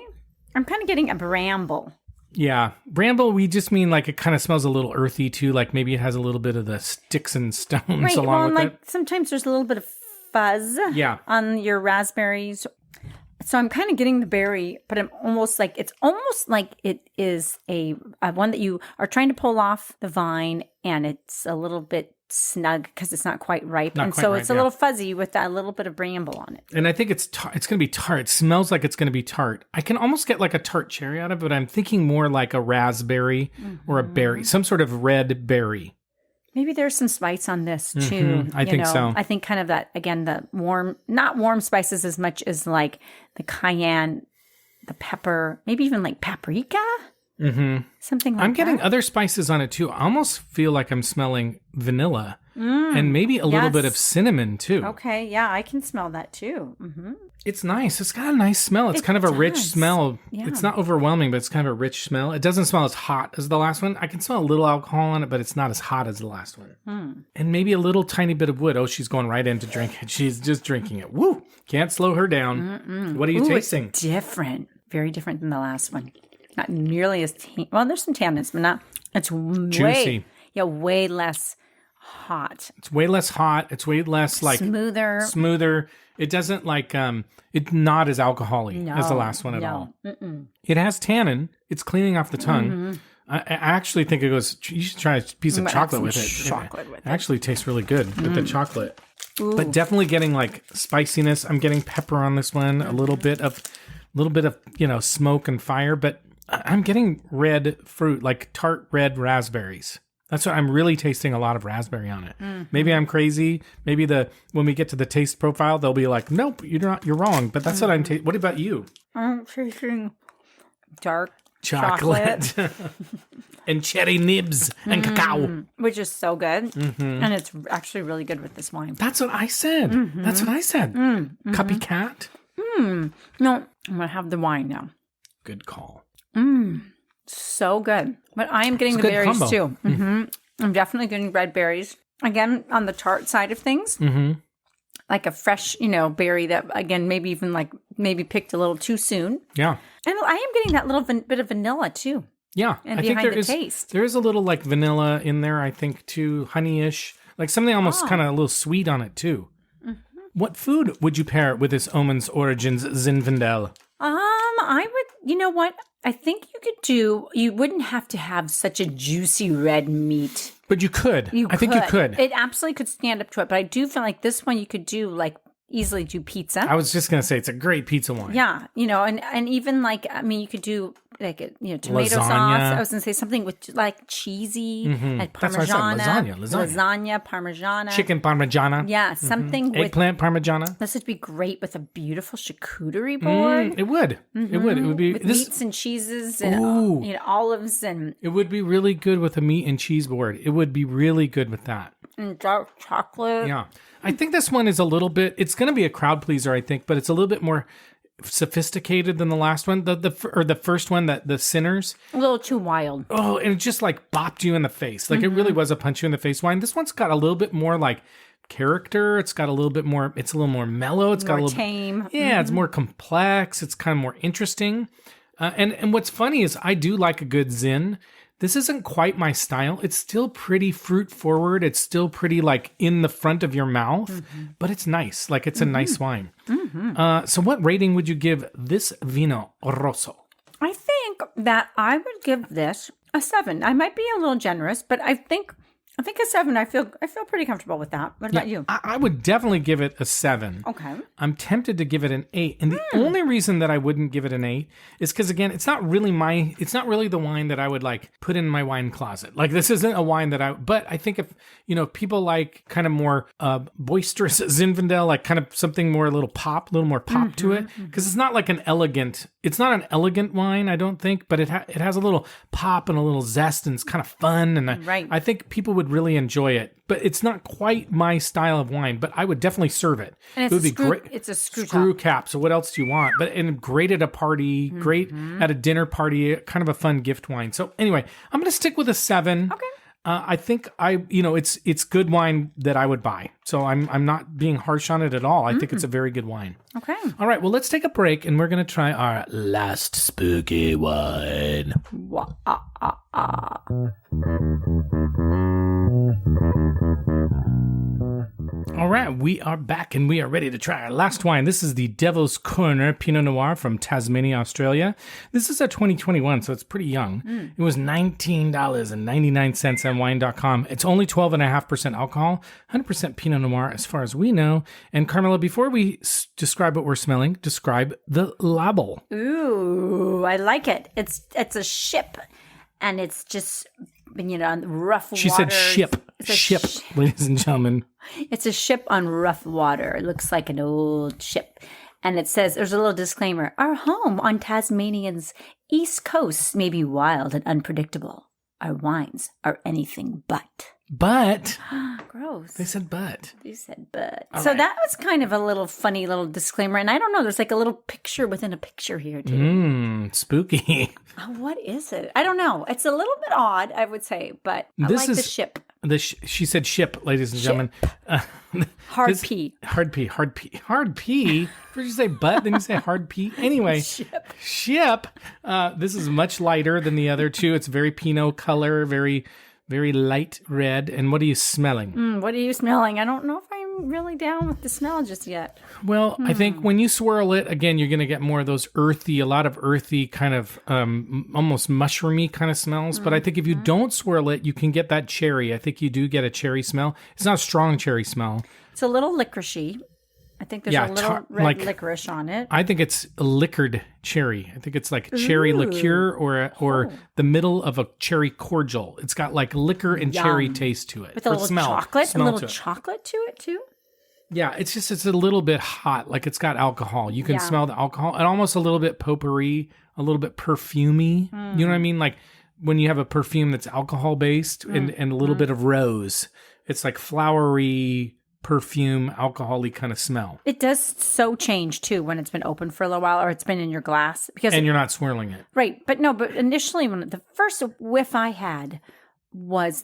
I'm kind of getting a bramble. Yeah. Bramble, we just mean like it kind of smells a little earthy too. Like maybe it has a little bit of the sticks and stones along with it. Sometimes there's a little bit of fuzz on your raspberries. So I'm kind of getting the berry, but it's almost like it is a one that you are trying to pull off the vine, and it's a little bit snug because it's not quite ripe. It's a little fuzzy with that little bit of bramble on it. And I think it's going to be tart. It smells like it's going to be tart. I can almost get like a tart cherry out of it, but I'm thinking more like a raspberry or a berry, some sort of red berry. Maybe there's some spice on this too. I think so. I think kind of that, again, the not warm spices as much as like the cayenne, the pepper, maybe even like paprika. Something like that. I'm getting other spices on it too. I almost feel like I'm smelling vanilla and maybe a little bit of cinnamon too. Okay, yeah, I can smell that too. It's nice. It's got a nice smell. It's kind of a rich smell. Yeah. It's not overwhelming, but it's kind of a rich smell. It doesn't smell as hot as the last one. I can smell a little alcohol on it, but it's not as hot as the last one. And maybe a little tiny bit of wood. Oh, she's going right in to drink it. She's just drinking it. Woo! Can't slow her down. What are you tasting? It's different. Very different than the last one. Not nearly as well, there's some tannins, but not. It's juicy. Way less hot. It's way less hot. It's way less like smoother. It doesn't like it's not as alcoholic as the last one at all. It has tannin. It's cleaning off the tongue. I actually think it goes. You should try a piece of chocolate with it. It actually tastes really good with the chocolate. Ooh. But definitely getting like spiciness. I'm getting pepper on this one. A little bit of smoke and fire, but I'm getting red fruit, like tart red raspberries. That's what I'm really tasting, a lot of raspberry on it. Maybe I'm crazy. Maybe when we get to the taste profile, they'll be like, nope, you're wrong. But that's what I'm tasting. What about you? I'm tasting dark chocolate. And cherry nibs and cacao. Which is so good. And it's actually really good with this wine. That's what I said. That's what I said. Copycat. No, I'm going to have the wine now. Good call. So good. But I am getting the berries combo. Too. I'm definitely getting red berries. Again, on the tart side of things. Like a fresh, berry that, again, maybe even maybe picked a little too soon. Yeah. And I am getting that little bit of vanilla too. Yeah. And behind the taste. There is a little like vanilla in there, I think, too. Honey-ish. Like something almost kind of a little sweet on it too. What food would you pair with this Omen Origins Zinfandel? I would, you know what? I think you wouldn't have to have such a juicy red meat. But you could. I think you could. It absolutely could stand up to it. But I do feel like this one you could do easily do pizza. I was just going to say it's a great pizza wine. Yeah. And even you could do tomato lasagna. Sauce. I was going to say something with cheesy and parmigiana. Lasagna, parmigiana. Chicken parmigiana. Yeah. Something with eggplant parmigiana. This would be great with a beautiful charcuterie board. It would. It would. It would be with meats and cheeses and olives and. It would be really good with a meat and cheese board. It would be really good with that. And dark chocolate. Yeah. I think this one is a little bit, it's going to be a crowd pleaser, I think, but it's a little bit more sophisticated than the last one. The first one, the Sinners. A little too wild. Oh, and it just bopped you in the face. It really was a punch you in the face wine. This one's got a little bit more character. It's got a little bit more, it's a little more mellow. It's got a little tame. Yeah, it's more complex. It's kind of more interesting. And what's funny is I do like a good Zin. This isn't quite my style. It's still pretty fruit forward. It's still pretty in the front of your mouth, but it's nice. It's a nice wine. So what rating would you give this Vino Rosso? I think that I would give this a 7. I might be a little generous, but I think a 7. I feel pretty comfortable with that. What about you? I would definitely give it a 7. Okay. I'm tempted to give it an 8. And the only reason that I wouldn't give it an 8 is because, again, it's not really the wine that I would put in my wine closet. This isn't a wine that but I think if, people like kind of more boisterous Zinfandel, kind of something more, a little more pop to it. Because it's not an elegant wine, I don't think, but it has a little pop and a little zest and it's kind of fun. And I think people would really enjoy it, but it's not quite my style of wine, but I would definitely serve it. And it would be great. It's a screw cap. So what else do you want? And great at a party, great at a dinner party, kind of a fun gift wine. So anyway, I'm going to stick with a 7. Okay. I think it's good wine that I would buy. So I'm not being harsh on it at all. I think it's a very good wine. Okay. All right, well, let's take a break and we're going to try our last spooky wine. All right, we are back and we are ready to try our last wine. This is the Devil's Corner Pinot Noir from Tasmania, Australia. This is a 2021, so it's pretty young. It was $19.99 on wine.com. It's only 12.5% alcohol, 100% Pinot Noir as far as we know. And Carmela, before we describe what we're smelling, describe the label. Ooh, I like it. It's a ship, and it's just, on rough water. She said ship. Ship, ladies and gentlemen. It's a ship on rough water. It looks like an old ship. And it says, there's a little disclaimer. Our home on Tasmania's east coast may be wild and unpredictable. Our wines are anything but. But. Gross. They said but. They said but. All so right. that was kind of a little funny little disclaimer. And I don't know, there's like a little picture within a picture here too. Spooky. Oh, what is it? I don't know. It's a little bit odd, I would say, but I like the ship. She said ship, ladies and gentlemen. Hard P. Hard P. Hard P. Hard P. First you say but, then you say hard P. Anyway, ship. This is much lighter than the other two. It's very Pinot color, very, very light red. And what are you smelling? What are you smelling? I don't know if I'm really down with the smell just yet. Well, I think when you swirl it, again, you're going to get more of those earthy, a lot of earthy kind of almost mushroomy kind of smells. But I think if you don't swirl it, you can get that cherry. I think you do get a cherry smell. It's not a strong cherry smell. It's a little licoricey. I think there's a little red licorice on it. I think it's a liquored cherry. I think it's like a cherry liqueur or the middle of a cherry cordial. It's got like liquor and cherry taste to it. With a little chocolate to it too. Yeah, it's a little bit hot. Like it's got alcohol. You can smell the alcohol and almost a little bit potpourri, a little bit perfumey. You know what I mean? Like when you have a perfume that's alcohol based and a little bit of rose. It's like flowery, perfume, alcohol-y kind of smell. It does so change too when it's been open for a little while or it's been in your glass and you're not swirling it. Right. But initially when the first whiff I had was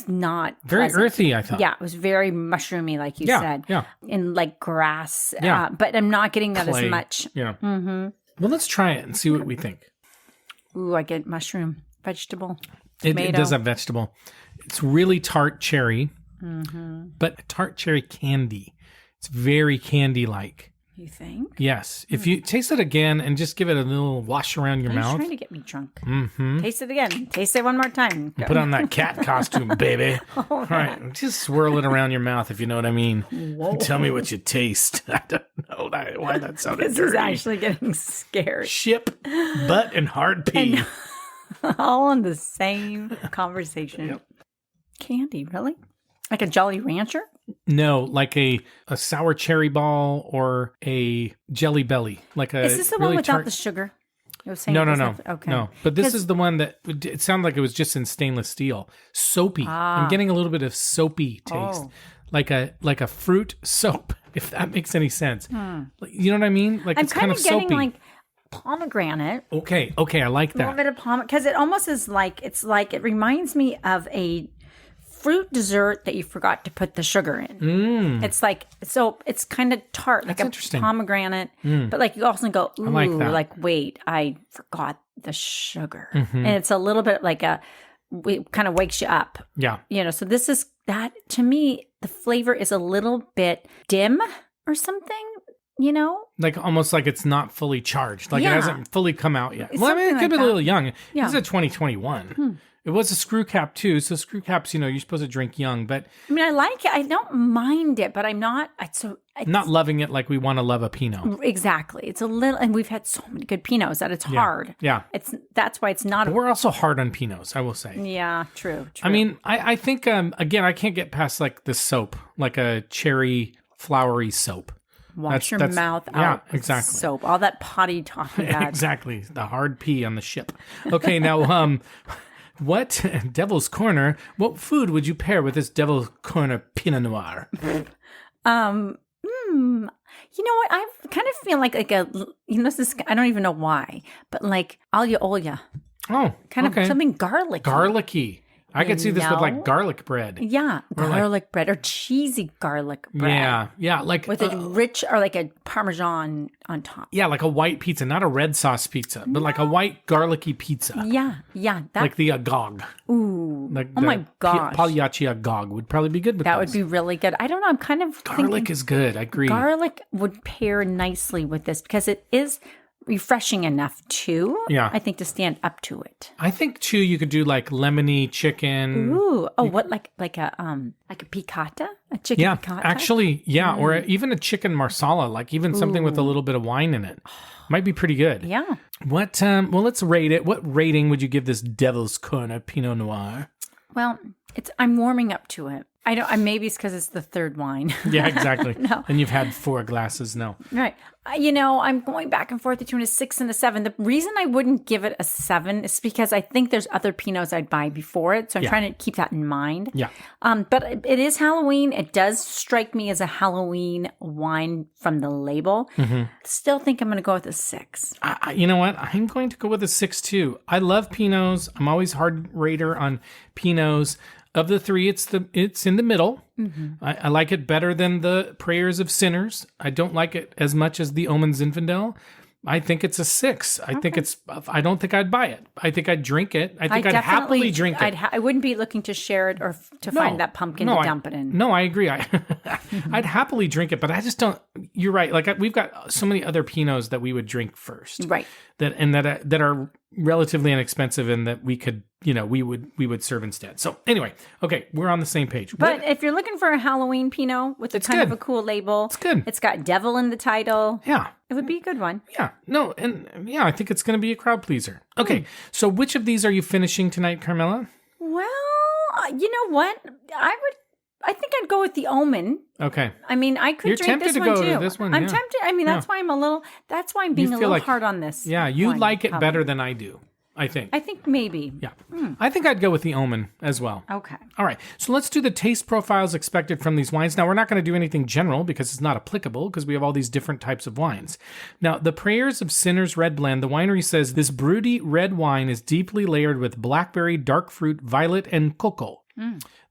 not very pleasant. Earthy, I thought. Yeah, it was very mushroomy, like you said. Yeah. And like grass. Yeah. But I'm not getting that Clay. as much. Yeah. Well, let's try it and see what we think. Ooh, I get mushroom, vegetable, It tomato. does have vegetable. It's really tart cherry, but tart cherry candy. It's very candy-like. You think? Yes. If you taste it again and just give it a little wash around your mouth. You're trying to get me drunk. Taste it again. Taste it one more time. Go. Put on that cat costume, baby. All right. Just swirl it around your mouth, if you know what I mean. Whoa. Tell me what you taste. I don't know why that sounded This dirty. is actually getting scary. Ship, butt, and hard pee. All in the same conversation. Yep. Candy, really? Like a Jolly Rancher? No, like a sour cherry ball or a Jelly Belly. Is this the really one without tart- the sugar? You were saying No. Okay. No, but this is the one that it sounded like it was just in stainless steel. Soapy. I'm getting a little bit of soapy taste. Like a fruit soap, if that makes any sense. You know what I mean? Like I'm it's kind of getting soapy. like pomegranate. Okay, I like A little that. bit of pomegranate. Because it almost is like, it reminds me of a fruit dessert that you forgot to put the sugar in. It's like, so it's kind of tart, like a interesting. pomegranate. But like you also go, ooh, like that. like wait, I forgot the sugar. And it's a little bit like it kind of wakes you up. Yeah. So this is that, to me, the flavor is a little bit dim or something, Like almost like it's not fully charged. Like it hasn't fully come out yet. It's Well, I mean, it something could be like a little that. young. Yeah. This is a 2021. It was a screw cap too. So screw caps, you're supposed to drink young, but I mean, I like it. I don't mind it, but I'm not. It's not loving it like we want to love a Pinot. exactly. It's a little, and we've had so many good Pinots that it's hard. Yeah. That's why it's not. But we're also hard on Pinots, I will say. Yeah, true. I mean, I think, again, I can't get past like the soap, like a cherry flowery soap. Wash your mouth out. Yeah, with exactly. Soap. All that potty talk we had. Exactly. The hard pee on the ship. Okay, now, what Devil's Corner? What food would you pair with this Devil's Corner Pinot Noir? You know what? I kind of feel like a, this is, I don't even know why, but like aglio olio. Oh, Kind of something garlicky. Garlicky. I could see this with No. like garlic bread. Yeah, Or like- garlic bread or cheesy garlic bread. Yeah, like With a rich or like a Parmesan on top. yeah, like a white pizza, not a red sauce pizza, but like a white garlicky pizza, Yeah. That like the agog. ooh. Like Oh my gosh. Pagliacci agog would probably be good with That would those. be really good. I don't know. I'm kind of Garlic thinking is good. I agree. garlic would pair nicely with this because it is refreshing enough too. Yeah. I think to stand up to it. I think too you could do like lemony chicken. Ooh. Oh, what like a piccata? A chicken Yeah, piccata? actually, yeah, or even a chicken marsala, like even something with a little bit of wine in it. Might be pretty good. Yeah. What well, let's rate it. What rating would you give this Devil's Corner Pinot Noir? Well, I'm warming up to it. Maybe it's because it's the third wine. Yeah, exactly. No. And you've had 4 glasses now. Right. I'm going back and forth between a 6 and a 7. The reason I wouldn't give it a 7 is because I think there's other Pinots I'd buy before it. So I'm trying to keep that in mind. Yeah. But it is Halloween. It does strike me as a Halloween wine from the label. Still think I'm going to go with a 6. You know what? I'm going to go with a 6 too. I love Pinots. I'm always hard rater on Pinots. Of the 3, it's in the middle. I like it better than the Prayers of Sinners. I don't like it as much as the Omen Zinfandel. I think it's a 6. I don't think I'd buy it. I think I'd drink it. I think I'd happily drink it. I wouldn't be looking to share it or to find that pumpkin to dump it in. No, I agree. I'd happily drink it, but I just don't. You're right. Like we've got so many other Pinots that we would drink first, Right. that are relatively inexpensive and that we could, we would serve instead. So anyway, okay, we're on the same page. But if you're looking for a Halloween Pinot with kind of good. a cool label, It's good. It's got devil in the title. Yeah. It would be a good one. Yeah, no, and yeah, I think it's going to be a crowd pleaser. Okay, so which of these are you finishing tonight, Carmela? Well, you know what? I think I'd go with the Omen. Okay. I mean, I could You're drink tempted this to one go too. to this one, I'm yeah. tempted. I mean, that's why I'm being a feel little like- hard on this. Yeah, you one, like it probably. better than I do, I think. I think maybe. Yeah. I think I'd go with the Omen as well. Okay. All right, so let's do the taste profiles expected from these wines. Now, we're not going to do anything general because it's not applicable because we have all these different types of wines. Now, the Prayers of Sinners Red Blend, the winery says this broody red wine is deeply layered with blackberry, dark fruit, violet, and cocoa.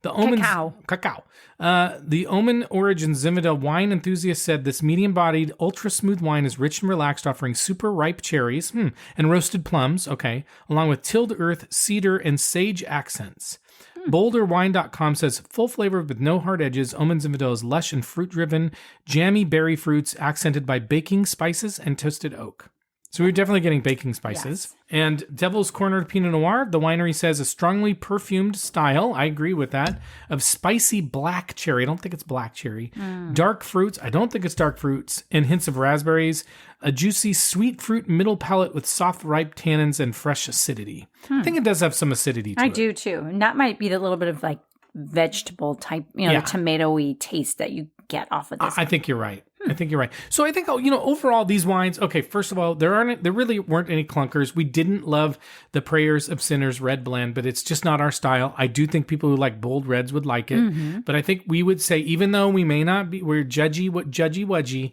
The Cacao. The Omen Origins Zinfandel wine enthusiast said this medium-bodied, ultra-smooth wine is rich and relaxed, offering super ripe cherries and roasted plums, along with tilled earth, cedar, and sage accents. BoulderWine.com says, full flavor with no hard edges, Omen Zinfandel is lush and fruit-driven, jammy berry fruits accented by baking spices and toasted oak. So we're definitely getting baking spices. Yes. And Devil's Corner Pinot Noir, the winery says a strongly perfumed style, I agree with that, of spicy black cherry. I don't think it's black cherry. Dark fruits, I don't think it's dark fruits, and hints of raspberries. A juicy sweet fruit middle palate with soft ripe tannins and fresh acidity. I think it does have some acidity to it. I do too. And that might be the little bit of like vegetable type, the tomatoey taste that you get off of this. I think you're right. I think you're right. So I think, overall these wines, okay, first of all, there really weren't any clunkers. We didn't love the Prayers of Sinners Red Blend, but it's just not our style. I do think people who like bold reds would like it. But I think we would say, even though we may not be, we're judgy-wudgy,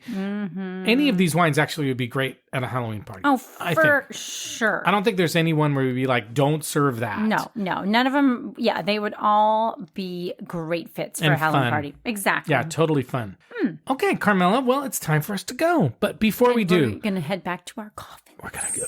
any of these wines actually would be great at a Halloween party. Oh, I for think. sure. I don't think there's anyone where we'd be like, don't serve that. No, none of them. Yeah, they would all be great fits for And a Halloween fun. party. Exactly. Yeah, totally fun. Okay, Carmela, well, it's time for us to go. But before we We're do, going to head back to our coffin. we're going to go.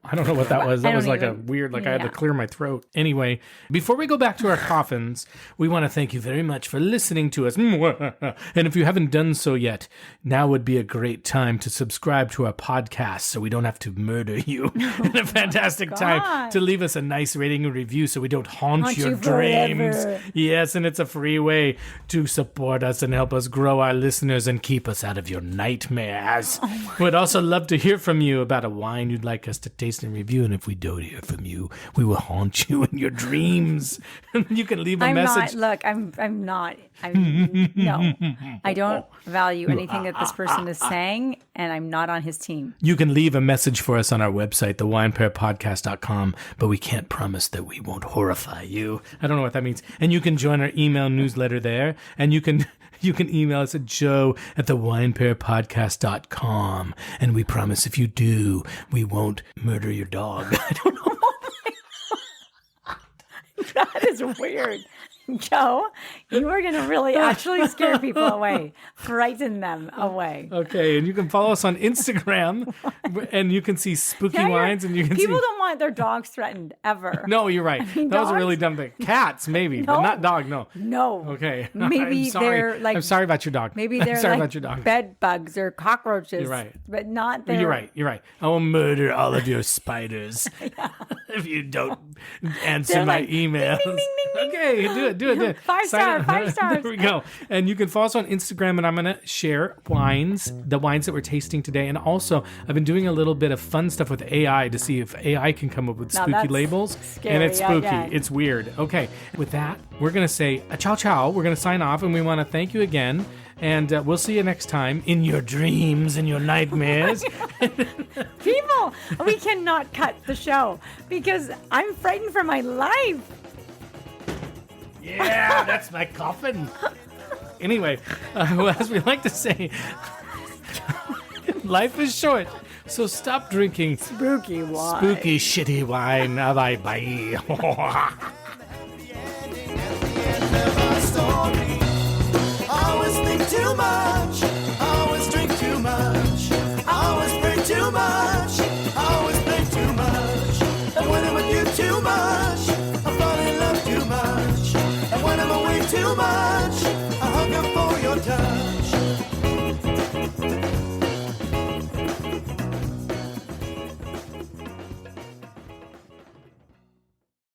I don't know what that was. That I was don't like a even- weird, like I had to yeah. clear my throat. Anyway, before we go back to our coffins, we want to thank you very much for listening to us. And if you haven't done so yet, now would be a great time to subscribe to our podcast so we don't have to murder you. And a fantastic time to leave us a nice rating and review so we don't haunt your you dreams. forever. Yes, and it's a free way to support us and help us grow our listeners and keep us out of your nightmares. We'd also love to hear from you about a wine you'd like us to taste and review. And if we don't hear from you, we will haunt you in your dreams. You can leave a message. No, I don't value anything that this person is saying, and I'm not on his team. You can leave a message for us on our website, thewinepairpodcast.com, but we can't promise that we won't horrify you. I don't know what that means. And you can join our email newsletter there, and you can email us at joe@thewinepairpodcast.com. And we promise if you do, we won't murder your dog. I don't know. That is weird. Joe, you are going to really actually scare people away, frighten them away. Okay, and you can follow us on Instagram, and you can see spooky Yeah, wines, and you can people see. don't want their dogs threatened ever. No, you're right. mean, That was a dogs? really dumb thing. Cats, maybe, but No. not dog. No. No. Okay. Maybe I'm sorry. they're like I'm sorry about your dog. maybe I'm they're sorry like about your dog. bed bugs or cockroaches. You're right. But not their. You're right. You're right. I will murder all of your spiders if you don't answer They're my like, emails. ding, ding, ding, ding. Okay, do it. Five Sign star, up. 5 stars. There we go. And you can follow us on Instagram, and I'm going to share the wines that we're tasting today. And also, I've been doing a little bit of fun stuff with AI to see if AI can come up with Now spooky that's labels. scary, And it's spooky. yeah. It's weird. Okay, with that, we're going to say ciao, ciao. We're going to sign off, and we want to thank you again. And we'll see you next time in your dreams and your nightmares. People, we cannot cut the show because I'm frightened for my life. Yeah, that's my coffin. Anyway, well, as we like to say, life is short, so stop drinking Spooky wine. spooky, shitty wine. Bye bye. Always think too much.